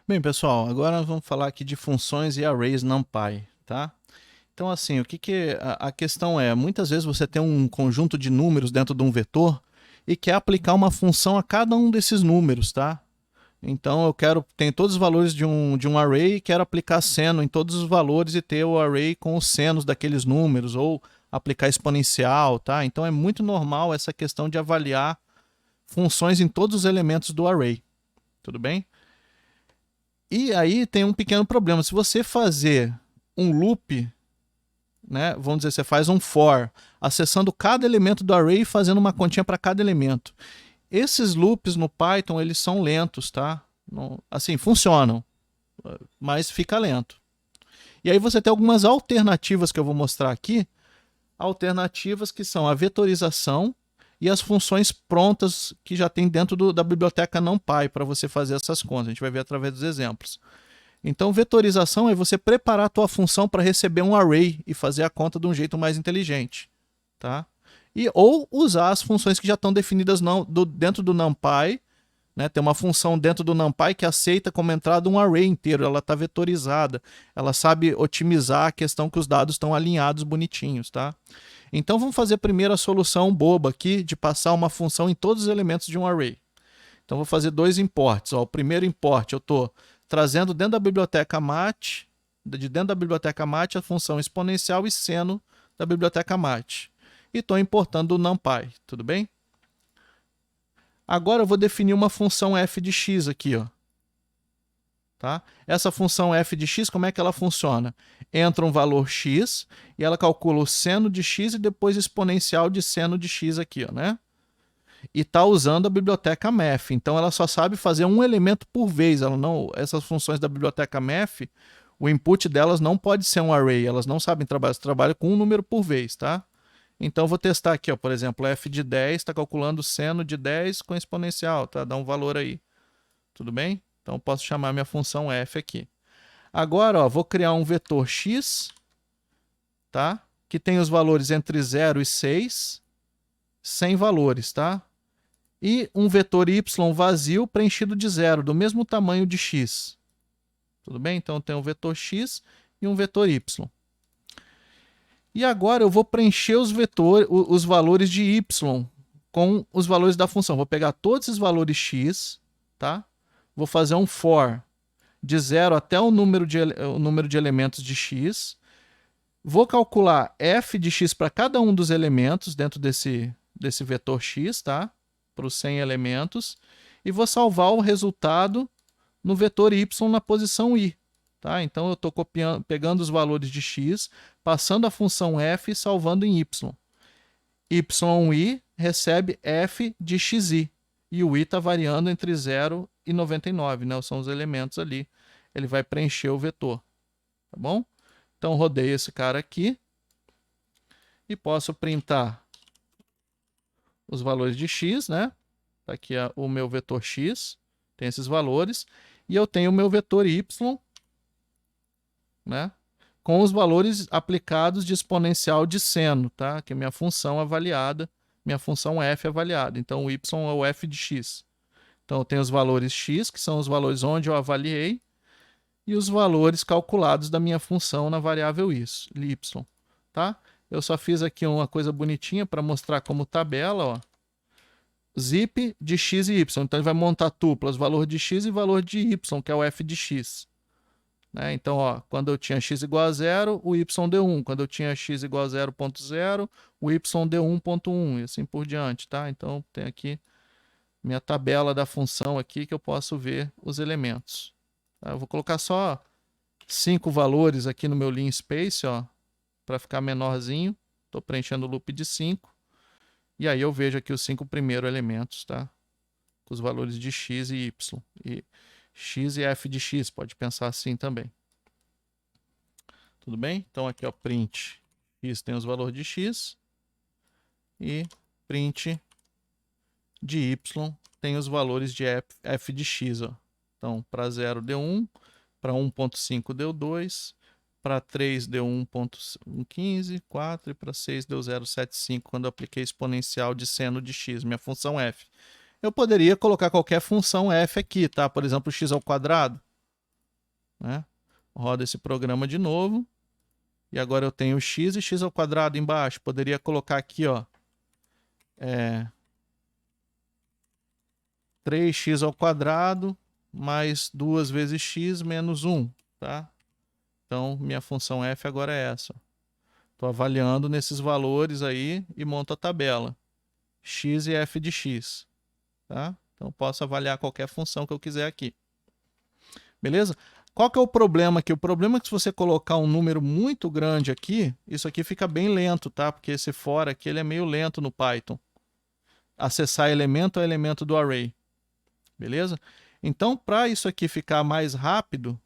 Bem, pessoal, agora nós vamos falar aqui de funções e arrays NumPy, tá? Então, assim, a questão é, muitas vezes você tem um conjunto de números dentro de um vetor e quer aplicar uma função a cada um desses números, tá? Então, tenho todos os valores de um array e quero aplicar seno em todos os valores e ter o array com os senos daqueles números, ou aplicar exponencial, tá? Então, é muito normal essa questão de avaliar funções em todos os elementos do array, tudo bem? E aí tem um pequeno problema. Se você fazer um loop, né, vamos dizer, você faz um for, acessando cada elemento do array e fazendo uma continha para cada elemento. Esses loops no Python, eles são lentos, tá? Não, assim, funcionam, mas fica lento. E aí você tem algumas alternativas que eu vou mostrar aqui, alternativas que são a vetorização e as funções prontas que já tem dentro da biblioteca NumPy para você fazer essas contas. A gente vai ver através dos exemplos. Então, vetorização é você preparar a tua função para receber um array e fazer a conta de um jeito mais inteligente, tá? Ou usar as funções que já estão definidas dentro do NumPy, né? Tem uma função dentro do NumPy que aceita como entrada um array inteiro, ela está vetorizada, ela sabe otimizar a questão que os dados estão alinhados bonitinhos, tá? Então, vamos fazer primeiro a solução boba aqui de passar uma função em todos os elementos de um array. Então, vou fazer dois imports. Ó, o primeiro import eu estou trazendo dentro da biblioteca mat, a função exponencial e seno da biblioteca mat. E estou importando o NumPy, tudo bem? Agora eu vou definir uma função f de x aqui, ó. Tá? Essa função f de x, como é que ela funciona? Entra um valor x e ela calcula o seno de x e depois exponencial de seno de x aqui, ó, né? E está usando a biblioteca math. Então ela só sabe fazer um elemento por vez. Essas funções da biblioteca math, o input delas não pode ser um array. Elas não sabem trabalhar, elas trabalham com um número por vez, tá? Então vou testar aqui, ó, por exemplo, f de 10 está calculando o seno de 10 com exponencial, tá? Dá um valor aí. Tudo bem? Então posso chamar minha função f aqui. Agora, ó, vou criar um vetor x, tá? Que tem os valores entre 0 e 6, sem valores, tá? E um vetor y vazio preenchido de zero, do mesmo tamanho de x. Tudo bem? Então, eu tenho um vetor x e um vetor y. E agora eu vou preencher os valores de y com os valores da função. Vou pegar todos os valores x, tá? Vou fazer um for de 0 até o número de elementos de x. Vou calcular f de x para cada um dos elementos dentro desse vetor x, tá? Para os 100 elementos. E vou salvar o resultado no vetor y na posição i. Tá? Então, eu estou pegando os valores de x, passando a função f e salvando em y. yi recebe f de xi. E o i está variando entre 0 e 99, né? São os elementos ali. Ele vai preencher o vetor. Tá bom? Então, rodeio esse cara aqui. E posso printar os valores de x, né? Tá aqui o meu vetor x, tem esses valores. E eu tenho o meu vetor y, né? Com os valores aplicados de exponencial de seno, tá? Que é minha função avaliada, minha função f avaliada. Então, o y é o f de x. Então, eu tenho os valores x, que são os valores onde eu avaliei, e os valores calculados da minha função na variável y, tá? Eu só fiz aqui uma coisa bonitinha para mostrar como tabela, ó. Zip de x e y. Então, ele vai montar tuplas, valor de x e valor de y, que é o f de x. Né? Então, ó, quando eu tinha x igual a 0, o y deu 1. Quando eu tinha x igual a 0.0, o y deu 1.1 e assim por diante, tá? Então, tem aqui minha tabela da função aqui que eu posso ver os elementos. Tá? Eu vou colocar só 5 valores aqui no meu linspace, ó, para ficar menorzinho. Estou preenchendo o loop de 5. E aí eu vejo aqui os 5 primeiros elementos, tá? Com os valores de x e y. E x e f de x, pode pensar assim também. Tudo bem? Então aqui, ó, print x tem os valores de x e print de y tem os valores de f de x, ó. Então, para 0 deu 1, para 1.5 deu 2, para 3 deu 1.15, 4 e para 6 deu 0.75 quando eu apliquei exponencial de seno de x, minha função f. Eu poderia colocar qualquer função f aqui, tá? Por exemplo, x ao quadrado. né? Roda esse programa de novo. E agora eu tenho x e x ao quadrado embaixo. Poderia colocar aqui, ó, 3x ao quadrado mais 2 vezes x menos 1, tá? Então, minha função f agora é essa. Estou avaliando nesses valores aí e monto a tabela. X e f de x, tá? Então, posso avaliar qualquer função que eu quiser aqui. Beleza? Qual que é o problema aqui? O problema é que se você colocar um número muito grande aqui, isso aqui fica bem lento, tá? Porque esse for aqui ele é meio lento no Python. Acessar elemento a elemento do array. Beleza? Então, para isso aqui ficar mais rápido,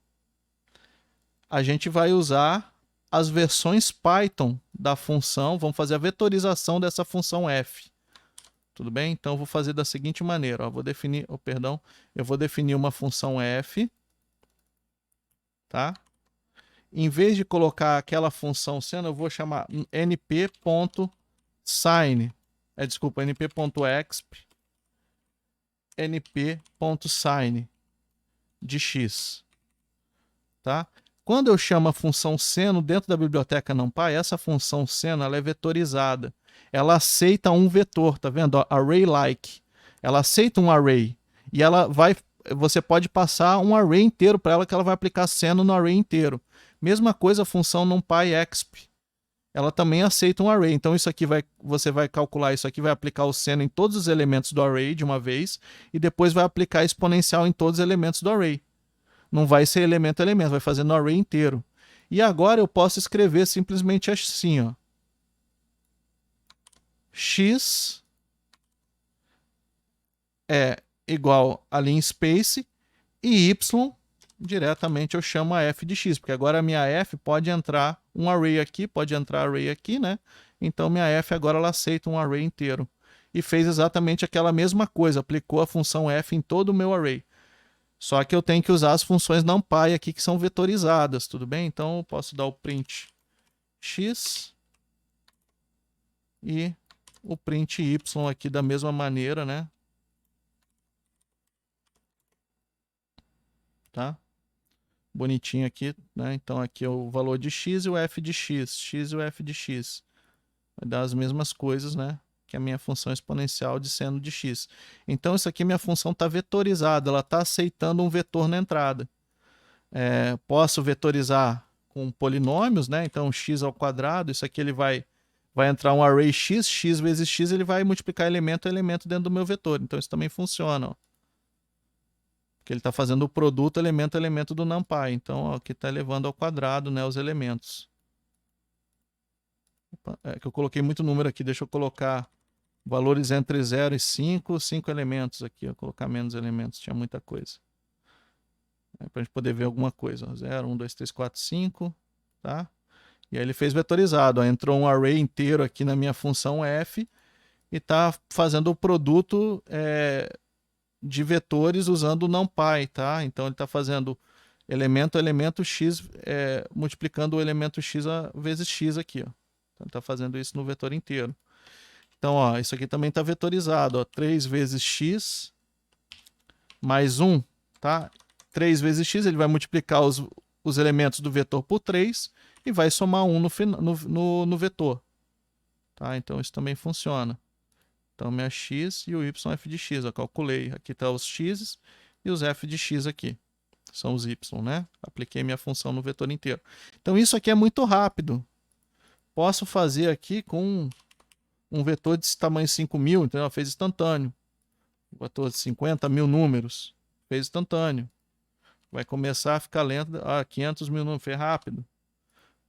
a gente vai usar as versões Python da função. Vamos fazer a vetorização dessa função f. Tudo bem? Então, eu vou fazer da seguinte maneira. Ó, eu vou definir uma função f. Tá? Em vez de colocar aquela função sendo, eu vou chamar np.sign. Desculpa, np.exp np.sign de x. Tá? Quando eu chamo a função seno dentro da biblioteca NumPy, essa função seno ela é vetorizada. Ela aceita um vetor, tá vendo? Array-like. Ela aceita um array. E você pode passar um array inteiro para ela que ela vai aplicar seno no array inteiro. Mesma coisa a função NumPy-exp. Ela também aceita um array. Então isso aqui você vai calcular isso aqui, vai aplicar o seno em todos os elementos do array de uma vez e depois vai aplicar exponencial em todos os elementos do array. Não vai ser elemento a elemento, vai fazer no array inteiro. E agora eu posso escrever simplesmente assim, ó. X é igual a linspace e y diretamente eu chamo a f de x, porque agora a minha f pode entrar um array aqui, pode entrar array aqui, né? Então minha f agora ela aceita um array inteiro. E fez exatamente aquela mesma coisa, aplicou a função f em todo o meu array. Só que eu tenho que usar as funções NumPy aqui que são vetorizadas, tudo bem? Então eu posso dar o print x e o print y aqui da mesma maneira, né? Tá? Bonitinho aqui, né? Então aqui é o valor de x e o f de x e o f de x. Vai dar as mesmas coisas, né? Que a minha função exponencial de seno de x. Então isso aqui minha função está vetorizada, ela está aceitando um vetor na entrada. Posso vetorizar com polinômios, né? Então x ao quadrado, isso aqui ele vai entrar um array x, x vezes x, ele vai multiplicar elemento a elemento dentro do meu vetor. Então isso também funciona, ó. Porque ele está fazendo o produto elemento a elemento do NumPy. Então, ó, aqui está elevando ao quadrado, né, os elementos. Opa, que eu coloquei muito número aqui. Deixa eu colocar valores entre 0 e 5, 5 elementos aqui. Vou colocar menos elementos, tinha muita coisa. Para a gente poder ver alguma coisa. 0, 1, 2, 3, 4, 5. Tá? E aí ele fez vetorizado. Ó, entrou um array inteiro aqui na minha função f e está fazendo o produto de vetores usando o NumPy, tá? Então ele está fazendo elemento a elemento x, multiplicando o elemento x vezes x aqui, ó. Então ele está fazendo isso no vetor inteiro. Então, ó, isso aqui também está vetorizado, ó, 3 vezes x mais 1, tá? 3 vezes x, ele vai multiplicar os elementos do vetor por 3 e vai somar 1 no vetor. Tá? Então isso também funciona. Então, minha x e o y f de x. Eu calculei. Aqui estão os x e os f de x aqui. São os y, né? Apliquei minha função no vetor inteiro. Então, isso aqui é muito rápido. Posso fazer aqui com um vetor de tamanho 5.000. Então, ela fez instantâneo. Um vetor de 50.000 números. Fez instantâneo. Vai começar a ficar lento. 500.000 números. Fez rápido.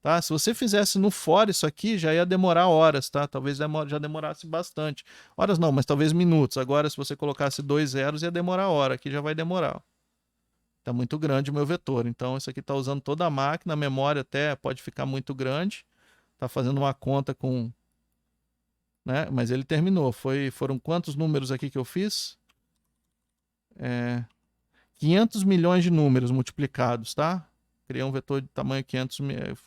Tá? Se você fizesse no for isso aqui, já ia demorar horas, tá? Talvez já demorasse bastante. Horas não, mas talvez minutos. Agora, se você colocasse 2 zeros, ia demorar hora. Aqui já vai demorar. Está muito grande o meu vetor. Então, isso aqui está usando toda a máquina. A memória até pode ficar muito grande. Está fazendo uma conta com... né? Mas ele terminou. Foram quantos números aqui que eu fiz? 500 milhões de números multiplicados, tá? Criei um vetor de tamanho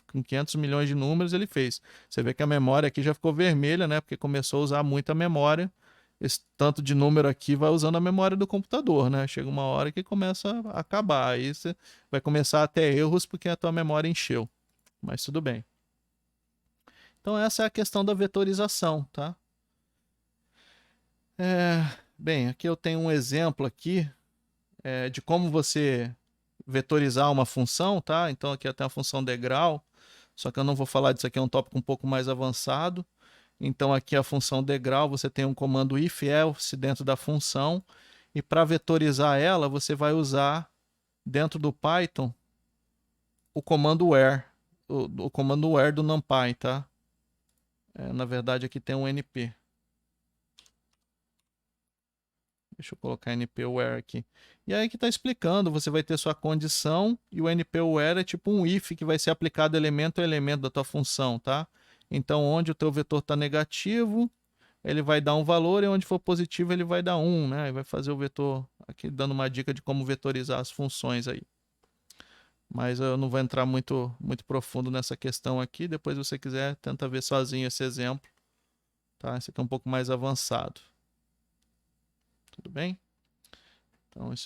com 500 milhões de números, ele fez. Você vê que a memória aqui já ficou vermelha, né? Porque começou a usar muita memória esse tanto de número aqui vai usando a memória do computador, né? Chega uma hora que começa a acabar. Aí você vai começar a ter erros porque a tua memória encheu. Mas tudo bem. Então essa é a questão da vetorização, tá? Bem, aqui eu tenho um exemplo aqui de como você vetorizar uma função, tá? Então aqui eu tenho a função degrau, só que eu não vou falar disso aqui, é um tópico um pouco mais avançado. Então aqui a função degrau, você tem um comando if-else dentro da função, e para vetorizar ela, você vai usar dentro do Python o comando where, o comando where do NumPy, tá? Na verdade aqui tem um np. Deixa eu colocar np-where aqui. E aí que está explicando, você vai ter sua condição e o np-where é tipo um if que vai ser aplicado elemento a elemento da tua função, tá? Então onde o teu vetor está negativo, ele vai dar um valor, e onde for positivo ele vai dar 1, né? E vai fazer o vetor, aqui dando uma dica de como vetorizar as funções aí. Mas eu não vou entrar muito profundo nessa questão aqui, depois se você quiser, tenta ver sozinho esse exemplo, tá? Esse aqui é um pouco mais avançado. Tudo bem? Então, isso